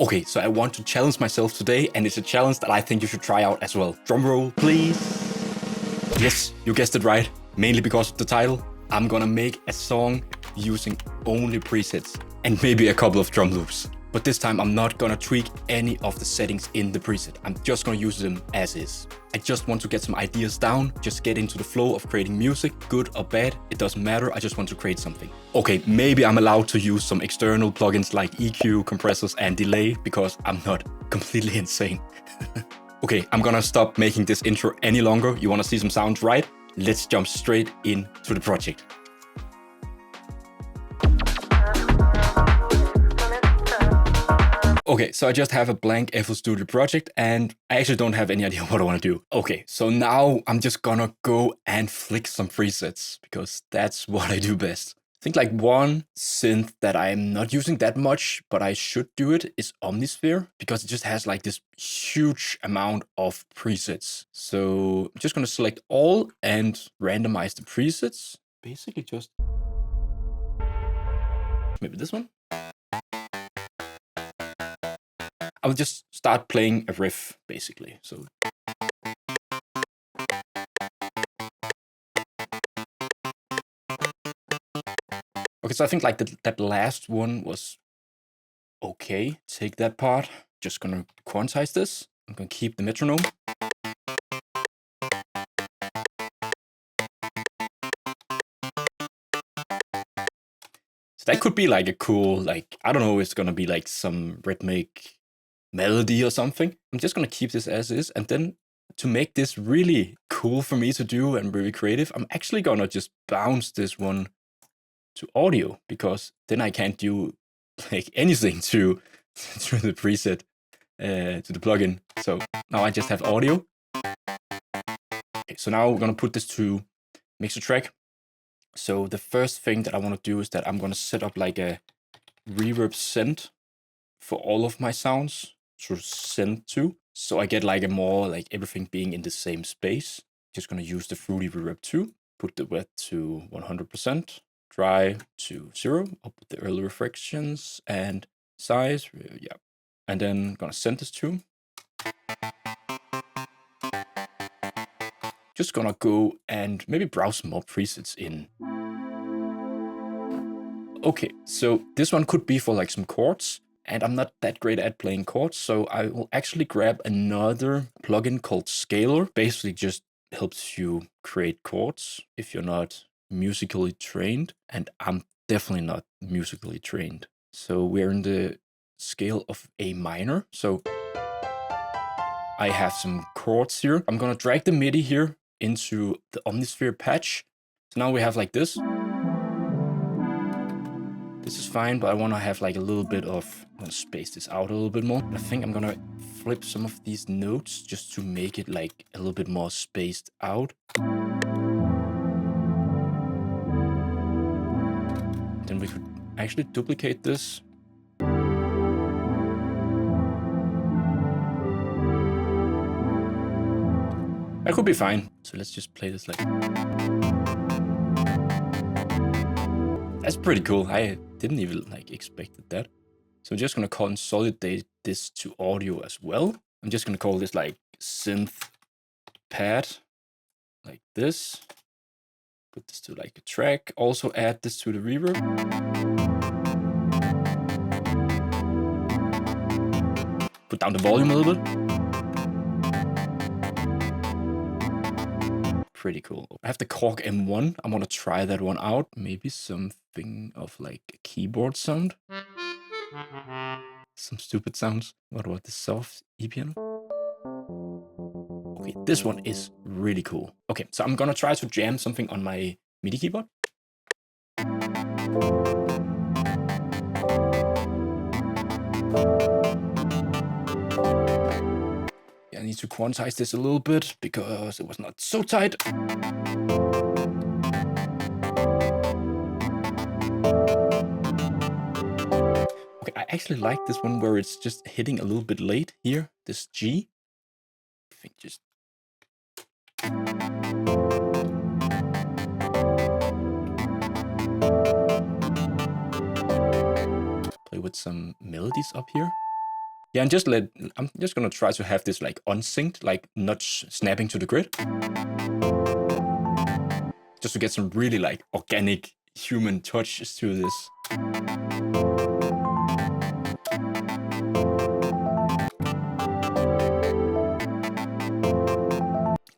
Okay, so I want to challenge myself today, and it's a challenge that I think you should try out as well. Drum roll, please. Yes, you guessed it right. Mainly because of the title. I'm gonna make a song using only presets and maybe a couple of drum loops. But this time I'm not gonna tweak any of the settings in the preset. I'm just gonna use them as is. I just want to get some ideas down, just get into the flow of creating music, good or bad, it doesn't matter, I just want to create something. Okay, maybe I'm allowed to use some external plugins like EQ, compressors and delay because I'm not completely insane. Okay, I'm gonna stop making this intro any longer. You wanna see some sounds, right? Let's jump straight into the project. Okay, so I just have a blank FL Studio project and I actually don't have any idea what I want to do. Okay, so now I'm just gonna go and flick some presets because that's what I do best. I think like one synth that I'm not using that much, but I should do it, is Omnisphere because it just has like this huge amount of presets. So I'm just gonna select all and randomize the presets. Basically just maybe this one. I'll just start playing a riff, basically. So okay, so I think like that last one was okay. Take that part. Just gonna quantize this. I'm gonna keep the metronome. So that could be like a cool, like, I don't know, it's gonna be like some rhythmic melody or something. I'm just gonna keep this as is, and then to make this really cool for me to do and really creative, I'm actually gonna just bounce this one to audio because then I can't do like anything to the preset, to the plugin. So now I just have audio. Okay, so now we're gonna put this to mixer track. So the first thing that I want to do is that I'm gonna set up like a reverb send for all of my sounds to send to. So I get like a more like everything being in the same space. Just gonna use the Fruity reverb 2, put the wet to 100%, dry to 0, up with the early reflections and size, yeah. And then gonna send this to. Just gonna go and maybe browse some more presets in. Okay, so this one could be for like some chords. And I'm not that great at playing chords, so I will actually grab another plugin called Scaler. Basically just helps you create chords if you're not musically trained, and I'm definitely not musically trained. So we're in the scale of A minor, so I have some chords here. I'm gonna drag the MIDI here into the Omnisphere patch. So now we have like this. This is fine, but I want to have like a little bit of, I'm gonna space this out a little bit more. I think I'm gonna flip some of these notes just to make it like a little bit more spaced out. Then we could actually duplicate this. That could be fine. So let's just play this like. That's pretty cool. I didn't even like expect that. So I'm just gonna consolidate this to audio as well. I'm just gonna call this like synth pad, like this. Put this to like a track. Also add this to the reverb. Put down the volume a little bit. Pretty cool. I have the Korg M1. I want to try that one out. Maybe something of like a keyboard sound. Some stupid sounds. What about the soft E piano? Okay, this one is really cool. Okay, so I'm gonna try to jam something on my MIDI keyboard. I need to quantize this a little bit because it was not so tight. Okay, I actually like this one where it's just hitting a little bit late here, this G. I think just... play with some melodies up here. Yeah, and I'm just gonna try to have this like unsynced, like not snapping to the grid. Just to get some really like organic human touches to this.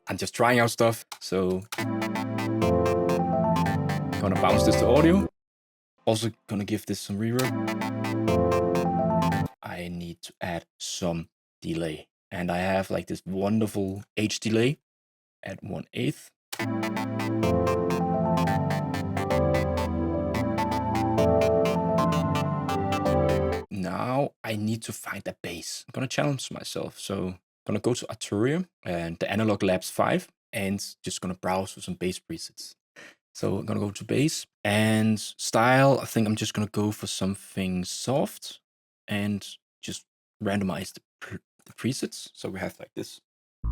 I'm just trying out stuff, so gonna bounce this to audio. Also gonna give this some reverb. I need to add some delay. And I have like this wonderful H delay at 1/8. Now I need to find a bass. I'm gonna challenge myself. So I'm gonna go to Arturia and the Analog Labs 5 and just gonna browse for some bass presets. So I'm gonna go to bass and style. I think I'm just gonna go for something soft and just randomize the presets. So we have like this. I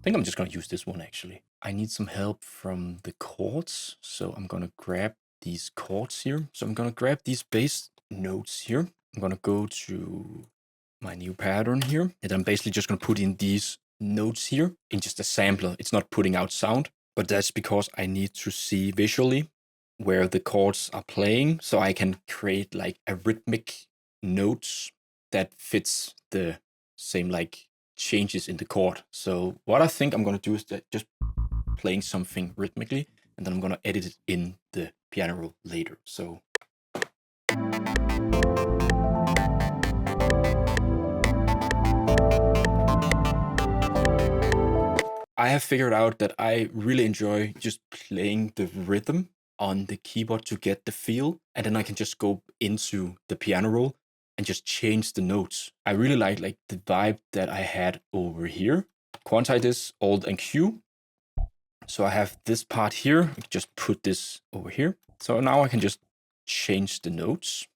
think I'm just gonna use this one actually. I need some help from the chords. So I'm gonna grab these chords here. So I'm gonna grab these bass notes here. I'm gonna go to my new pattern here. And I'm basically just gonna put in these notes here in just a sampler. It's not putting out sound, but that's because I need to see visually where the chords are playing. So I can create like a rhythmic notes that fits the same like changes in the chord. So what I think I'm gonna do is that just playing something rhythmically, and then I'm gonna edit it in the piano roll later. So I have figured out that I really enjoy just playing the rhythm on the keyboard to get the feel, and then I can just go into the piano roll and just change the notes. I really like the vibe that I had over here. Quantize this, Alt and Q. So I have this part here. I can just put this over here. So now I can just change the notes.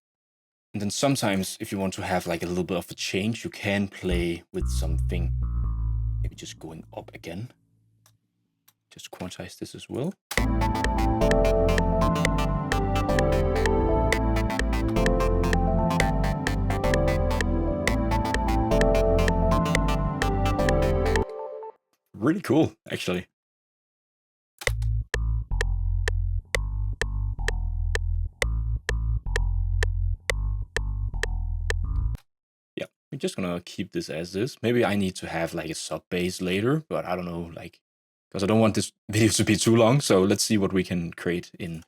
And then sometimes if you want to have like a little bit of a change, you can play with something, maybe just going up again. Just quantize this as well. Really cool, actually. Yeah, I'm just gonna keep this as is. Maybe I need to have like a sub bass later, but I don't know, like, because I don't want this video to be too long. So let's see what we can create in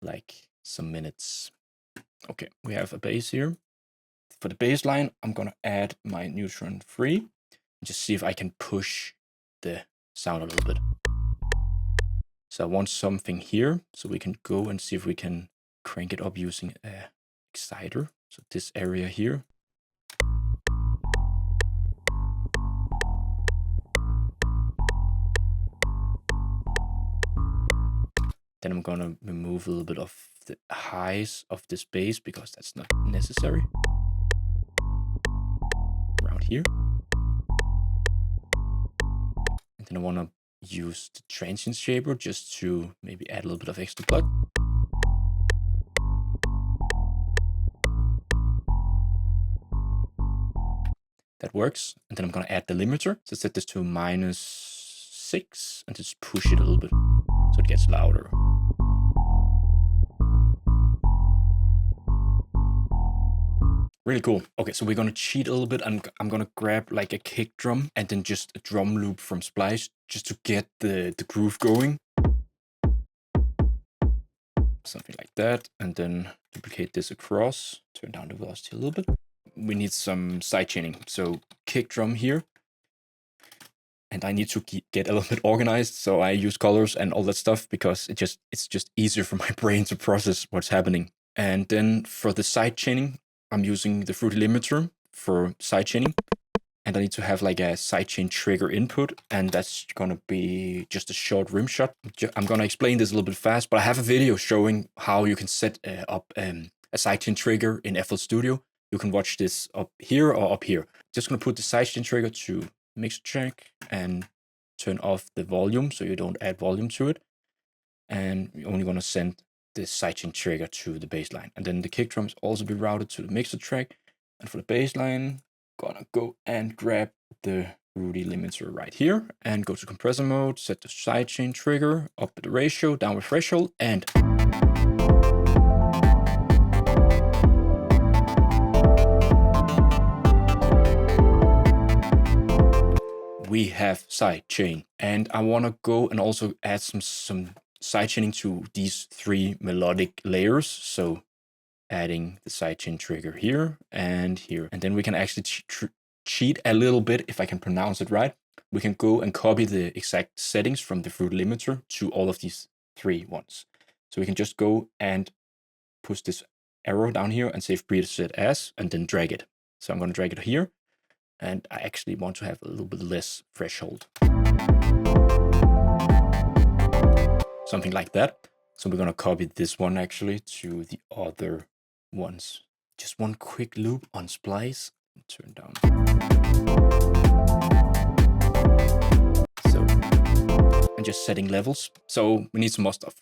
like some minutes. Okay, we have a bass here. For the bass line, I'm gonna add my neutron free and just see if I can push the sound a little bit. So I want something here, so we can go and see if we can crank it up using a exciter. So this area here. Then I'm gonna remove a little bit of the highs of this bass because that's not necessary. Around here. And then I wanna use the transient shaper just to maybe add a little bit of extra plug. That works. And then I'm gonna add the limiter. So set this to -6 and just push it a little bit so it gets louder. Really cool. Okay, so we're gonna cheat a little bit. I'm gonna grab like a kick drum and then just a drum loop from Splice just to get the groove going. Something like that. And then duplicate this across, turn down the velocity a little bit. We need some side chaining. So kick drum here. And I need to get a little bit organized. So I use colors and all that stuff because it's just easier for my brain to process what's happening. And then for the side chaining, I'm using the Fruity limiter for sidechaining, and I need to have like a sidechain trigger input, and that's gonna be just a short rim shot. I'm gonna explain this a little bit fast, but I have a video showing how you can set up a sidechain trigger in FL Studio. You can watch this up here or up here. Just gonna put the sidechain trigger to mix check and turn off the volume so you don't add volume to it. And you're only gonna send the sidechain trigger to the bass line. And then the kick drums also be routed to the mixer track. And for the bass line, gonna go and grab the Fruity limiter right here and go to compressor mode, set the sidechain trigger, up with the ratio, down with threshold, and we have sidechain. And I want to go and also add some sidechaining to these 3 melodic layers. So adding the sidechain trigger here and here. And then we can actually cheat a little bit, if I can pronounce it right. We can go and copy the exact settings from the Fruity limiter to all of these 3 ones. So we can just go and push this arrow down here and save preset as, and then drag it. So I'm going to drag it here. And I actually want to have a little bit less threshold. Something like that. So we're going to copy this one actually to the other ones. Just one quick loop on splice. Turn down. So, and just setting levels. So we need some more stuff.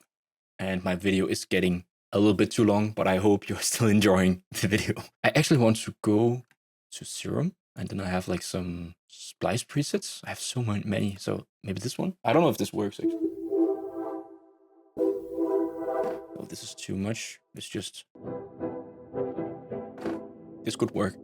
And my video is getting a little bit too long, but I hope you're still enjoying the video. I actually want to go to Serum. And then I have like some splice presets. I have so many. So maybe this one. I don't know if this works actually. Oh, this is too much. It's just... This could work.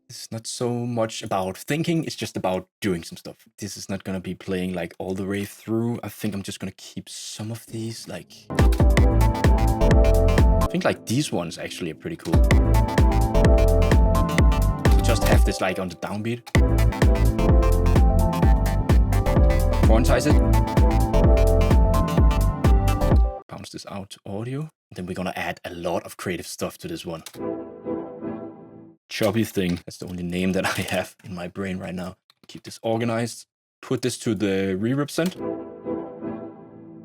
It's not so much about thinking, it's just about doing some stuff. This is not gonna be playing like all the way through. I think I'm just gonna keep some of these, like... I think like these ones actually are pretty cool. So just have this like on the downbeat. Quantize it. Bounce this out to audio. And then we're gonna add a lot of creative stuff to this one. Choppy thing. That's the only name that I have in my brain right now. Keep this organized. Put this to the reverb send.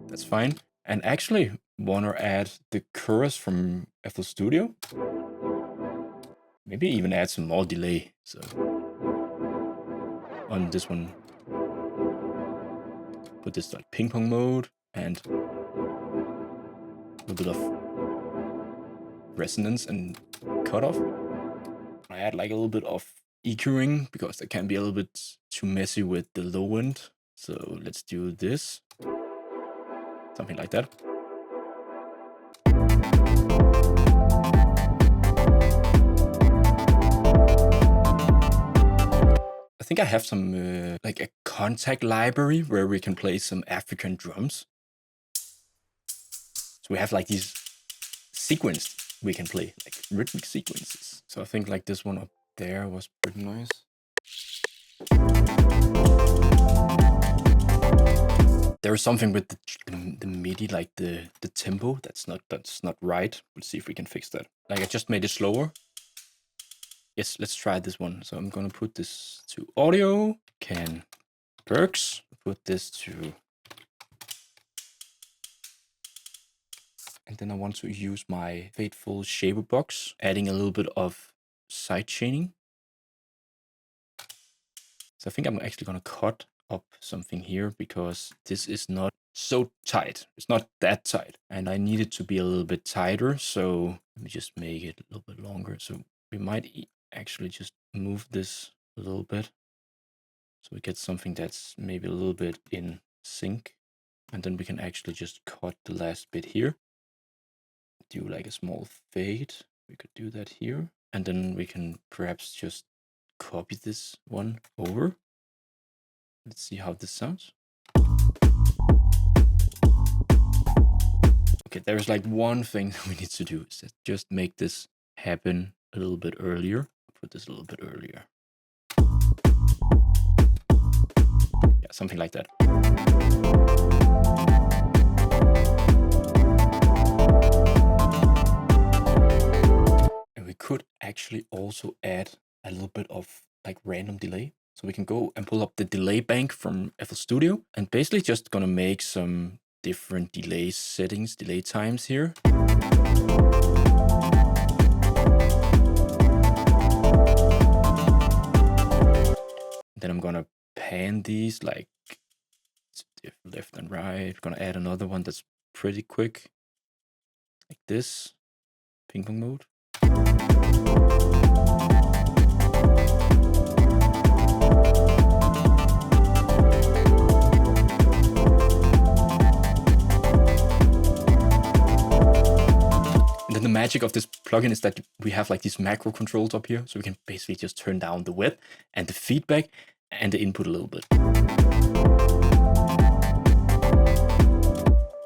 That's fine. And actually want to add the chorus from FL Studio. Maybe even add some more delay. So on this one, put this like ping pong mode and a bit of resonance and cutoff. I add like a little bit of EQing because that can be a little bit too messy with the low end. So let's do this. Something like that. I think I have some like a Kontakt library where we can play some African drums. So we have like these sequenced we can play, like rhythmic sequences. So I think like this one up there was pretty nice. There is something with the MIDI, like the tempo, that's not right. We'll see if we can fix that. Like I just made it slower. Yes, let's try this one. So I'm gonna put this to audio, can perks, put this to, and then I want to use my faithful shaper box, adding a little bit of side chaining. So I think I'm actually gonna cut up something here because this is not so tight. It's not that tight. And I need it to be a little bit tighter. So let me just make it a little bit longer. So we might actually just move this a little bit. So we get something that's maybe a little bit in sync. And then we can actually just cut the last bit here. Do like a small fade. We could do that here. And then we can perhaps just copy this one over. Let's see how this sounds. Okay, there's like one thing that we need to do is just make this happen a little bit earlier. Put this a little bit earlier. Yeah, something like that. And we could actually also add a little bit of like random delay. So we can go and pull up the delay bank from FL Studio and basically just gonna make some different delay settings, delay times here. Then I'm gonna pan these like left and right. Gonna add another one that's pretty quick, like this, ping pong mode. And then the magic of this plugin is that we have like these macro controls up here, so we can basically just turn down the width and the feedback and the input a little bit.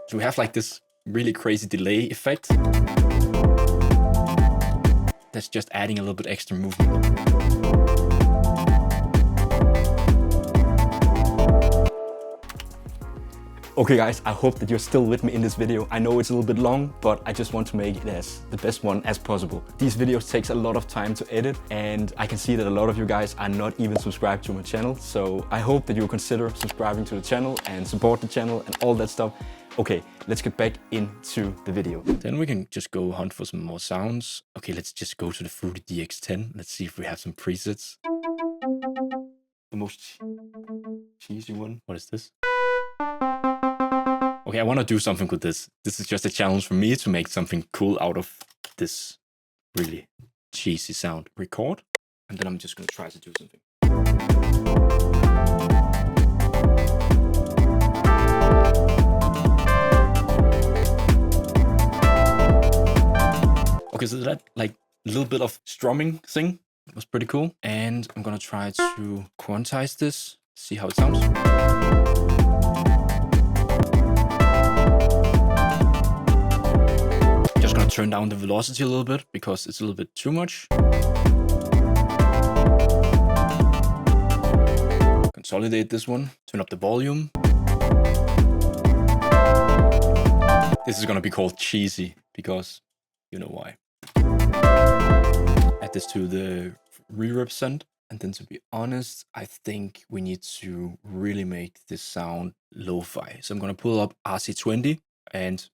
So we have like this really crazy delay effect that's just adding a little bit extra movement. Okay guys, I hope that you're still with me in this video. I know it's a little bit long, but I just want to make it as the best one as possible. These videos takes a lot of time to edit, and I can see that a lot of you guys are not even subscribed to my channel. So I hope that you'll consider subscribing to the channel and support the channel and all that stuff. Okay, let's get back into the video. Then we can just go hunt for some more sounds. Okay, let's just go to the Fruity DX10. Let's see if we have some presets. The most cheesy one. What is this? Okay, I want to do something with this. This is just a challenge for me to make something cool out of this really cheesy sound. Record, and then I'm just going to try to do something. Okay, so that like a little bit of strumming thing was pretty cool. And I'm going to try to quantize this, see how it sounds. Just gonna turn down the velocity a little bit because it's a little bit too much. Consolidate this one, turn up the volume. This is gonna be called cheesy because you know why. Add this to the reverb send. And then to be honest, I think we need to really make this sound lo-fi. So I'm gonna pull up RC20 and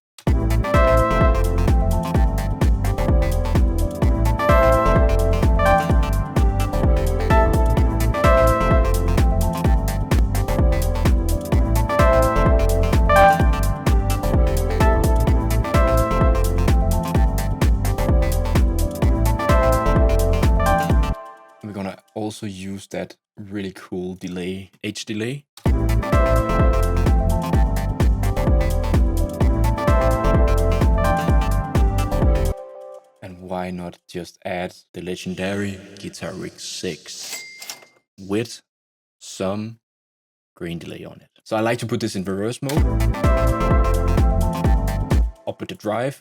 we're gonna also use that really cool delay, H delay. And why not just add the legendary Guitar Rig 6 with some grain delay on it. So I like to put this in reverse mode. Up with the drive.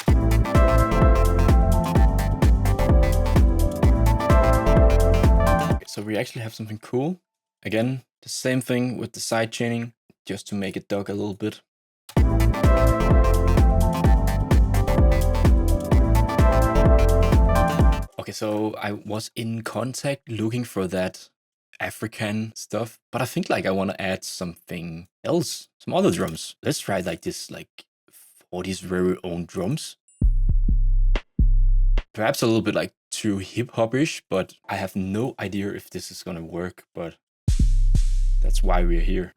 Okay, so we actually have something cool. Again, the same thing with the side chaining, just to make it duck a little bit. Okay, so I was in Kontakt looking for that African stuff, but I think like I want to add something else, some other drums. Let's try like this, like 40s very own drums. Perhaps a little bit like too hip-hop-ish, but I have no idea if this is gonna work, but that's why we're here.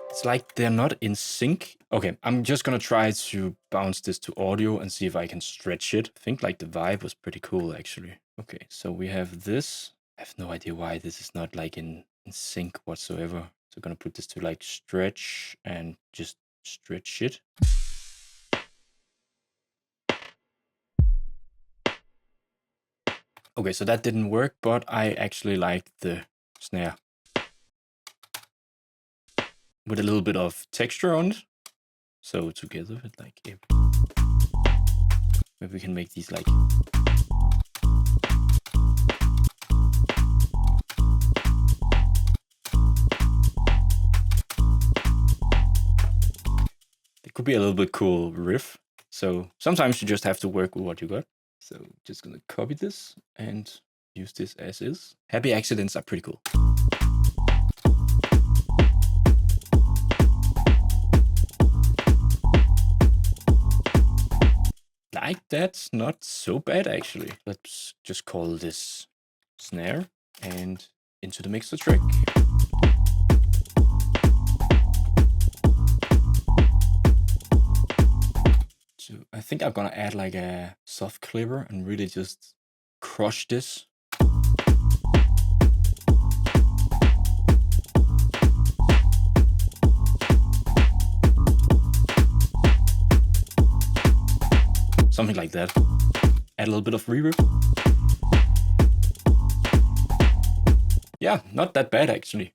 It's like they're not in sync. Okay, I'm just gonna try to bounce this to audio and see if I can stretch it. I think like the vibe was pretty cool actually. Okay, so we have this. I have no idea why this is not like in sync whatsoever. So I'm gonna put this to like stretch and just stretch it. Okay, so that didn't work, but I actually like the snare with a little bit of texture on it. So together with like, maybe we can make these like, it could be a little bit cool riff. So sometimes you just have to work with what you got. So just gonna copy this and use this as is. Happy accidents are pretty cool. Like that's not so bad actually. Let's just call this snare, and into the mixer trick. So I think I'm gonna add like a soft clipper and really just crush this. Something like that. Add a little bit of reverb. Yeah, not that bad actually.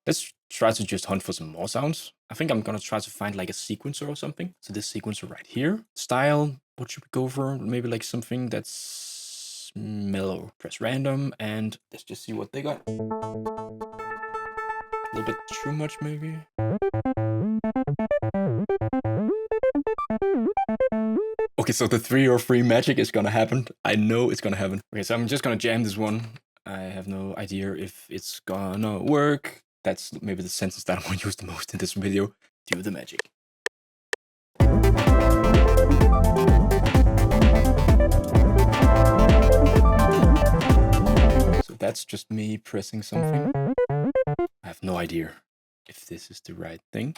Let's try to just hunt for some more sounds. I think I'm gonna try to find like a sequencer or something. So this sequencer right here. Style, what should we go for? Maybe like something that's mellow. Press random and let's just see what they got. A little bit too much maybe. Okay, so the 303 magic is gonna happen. I know it's gonna happen. Okay, so I'm just gonna jam this one. I have no idea if it's gonna work. That's maybe the sentence that I'm gonna use the most in this video. Do the magic. So that's just me pressing something. I have no idea if this is the right thing.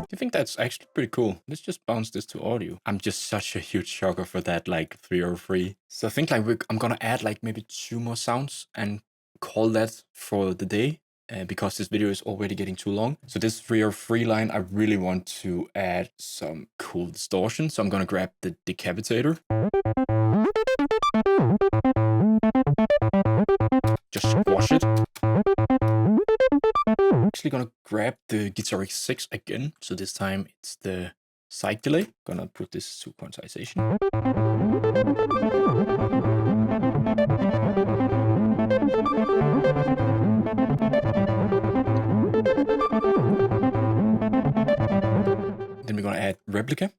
I think that's actually pretty cool. Let's just bounce this to audio. I'm just such a huge shocker for that like 303. So I think like I'm gonna add like maybe 2 more sounds and call that for the day. Because this video is already getting too long. So this 303 line, I really want to add some cool distortion. So I'm gonna grab the decapitator. Just squash it. Actually gonna grab the Guitar X6 again. So this time it's the side delay. Gonna put this to quantization. Then we're gonna add replica.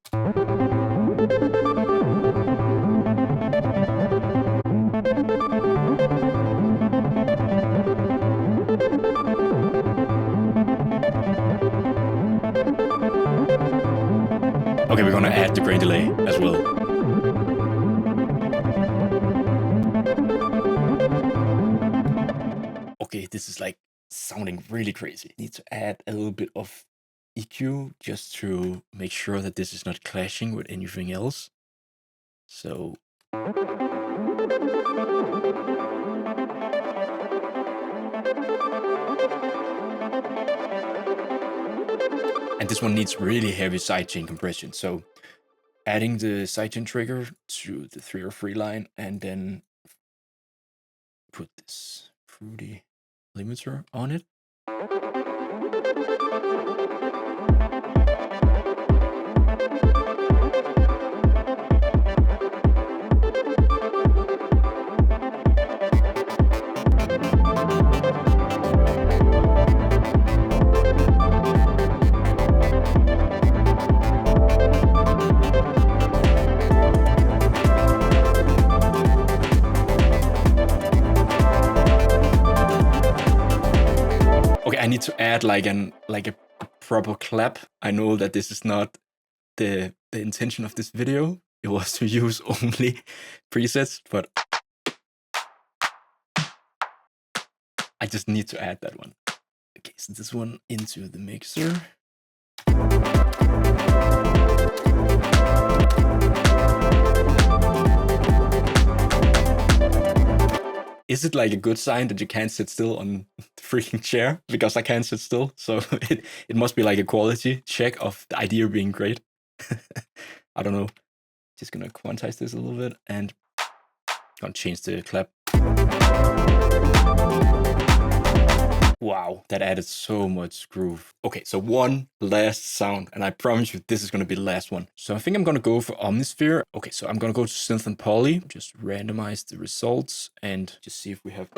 Okay, we're gonna add the grain delay as well. Okay, this is like sounding really crazy. Need to add a little bit of EQ just to make sure that this is not clashing with anything else. So and this one needs really heavy sidechain compression. So adding the sidechain trigger to the 303 line and then put this Fruity limiter on it. I need to add like a proper clap. I know that this is not the intention of this video. It was to use only presets, but I just need to add that one. Okay, so this one into the mixer. Is it like a good sign that you can't sit still on the freaking chair? Because I can't sit still, so it must be like a quality check of the idea being great. I don't know. Just gonna quantize this a little bit and gonna change the clap. Wow, that added so much groove. Okay, so one last sound, and I promise you this is gonna be the last one. So I think I'm gonna go for Omnisphere. Okay, so I'm gonna go to Synth and Poly, just randomize the results and just see if we have...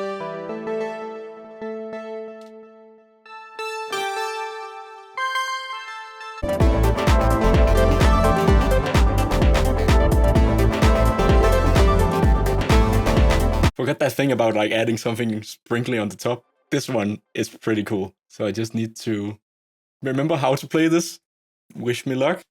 Forgot that thing about like adding something sprinkly on the top. This one is pretty cool. So I just need to remember how to play this, wish me luck.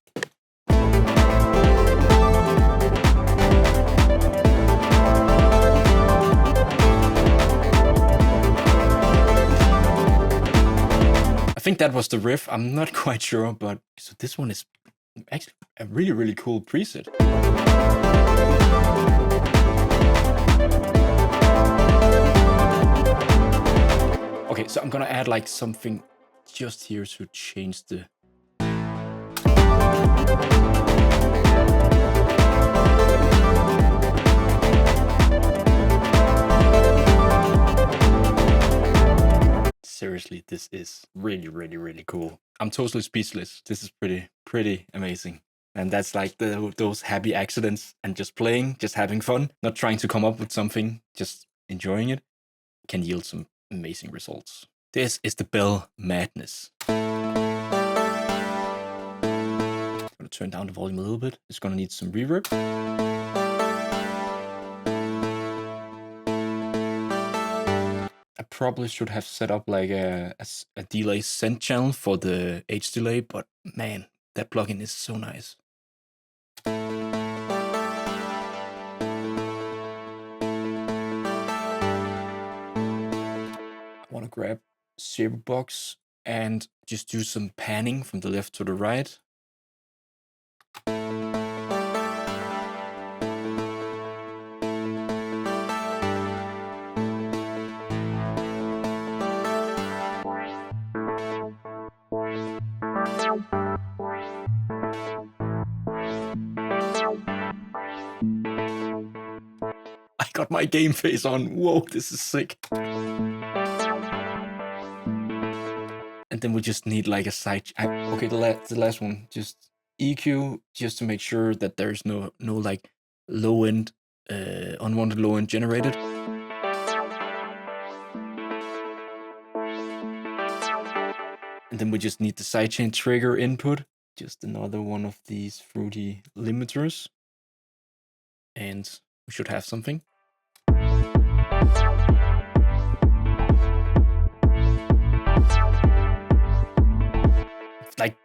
I think that was the riff. I'm not quite sure, but so this one is actually a really, really cool preset. Okay, so I'm gonna add like something just here to change the... Seriously, this is really, really, really cool. I'm totally speechless. This is pretty amazing. And that's like those happy accidents and just playing, just having fun, not trying to come up with something, just enjoying it, can yield some amazing results. This is the bell madness. I'm gonna turn down the volume a little bit. It's gonna need some reverb. I probably should have set up like a delay send channel for the H delay, but man, that plugin is so nice. I want to grab Serum box and just do some panning from the left to the right. I got my game face on. Whoa, this is sick. And then we just need like a side... okay, the last one, just EQ, just to make sure that there's no like low end, unwanted low end generated. And then we just need the sidechain trigger input, just another one of these Fruity limiters. And we should have something. Like...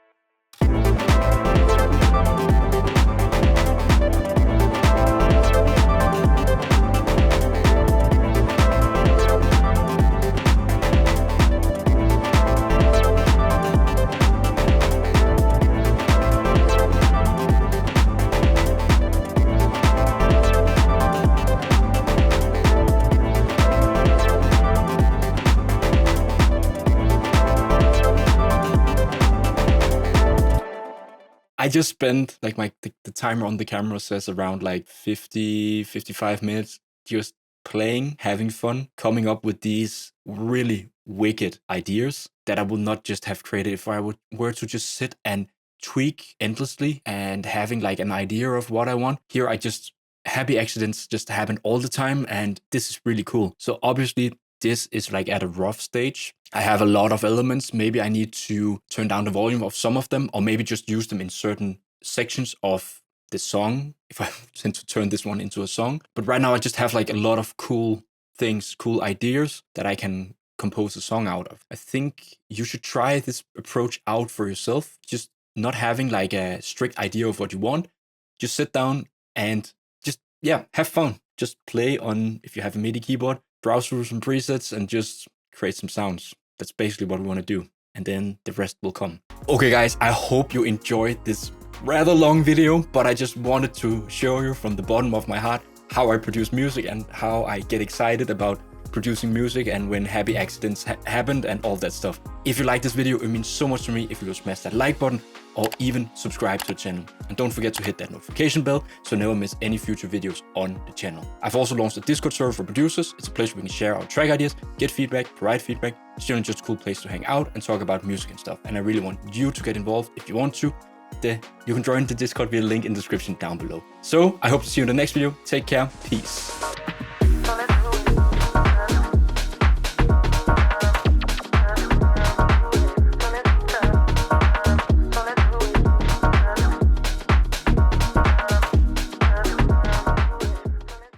I just spent like the timer on the camera says around like 50-55 minutes just playing, having fun, coming up with these really wicked ideas that I would not just have created if I were to just sit and tweak endlessly and having like an idea of what I want. Here I just... happy accidents just happen all the time, and this is really cool. So obviously this is like at a rough stage. I have a lot of elements. Maybe I need to turn down the volume of some of them, or maybe just use them in certain sections of the song, if I tend to turn this one into a song. But right now I just have like a lot of cool things, cool ideas that I can compose a song out of. I think you should try this approach out for yourself. Just not having like a strict idea of what you want. Just sit down and just, yeah, have fun. Just play on, if you have a MIDI keyboard, browse through some presets and just create some sounds. That's basically what we want to do. And then the rest will come. Okay guys, I hope you enjoyed this rather long video, but I just wanted to show you from the bottom of my heart how I produce music and how I get excited about producing music and when happy accidents happened and all that stuff. If you like this video, it means so much to me if you will smash that like button or even subscribe to the channel. And don't forget to hit that notification bell so you never miss any future videos on the channel. I've also launched a Discord server for producers. It's a place where we can share our track ideas, get feedback, provide feedback. It's generally just a cool place to hang out and talk about music and stuff. And I really want you to get involved if you want to. You can join the Discord via the link in the description down below. So I hope to see you in the next video. Take care. Peace.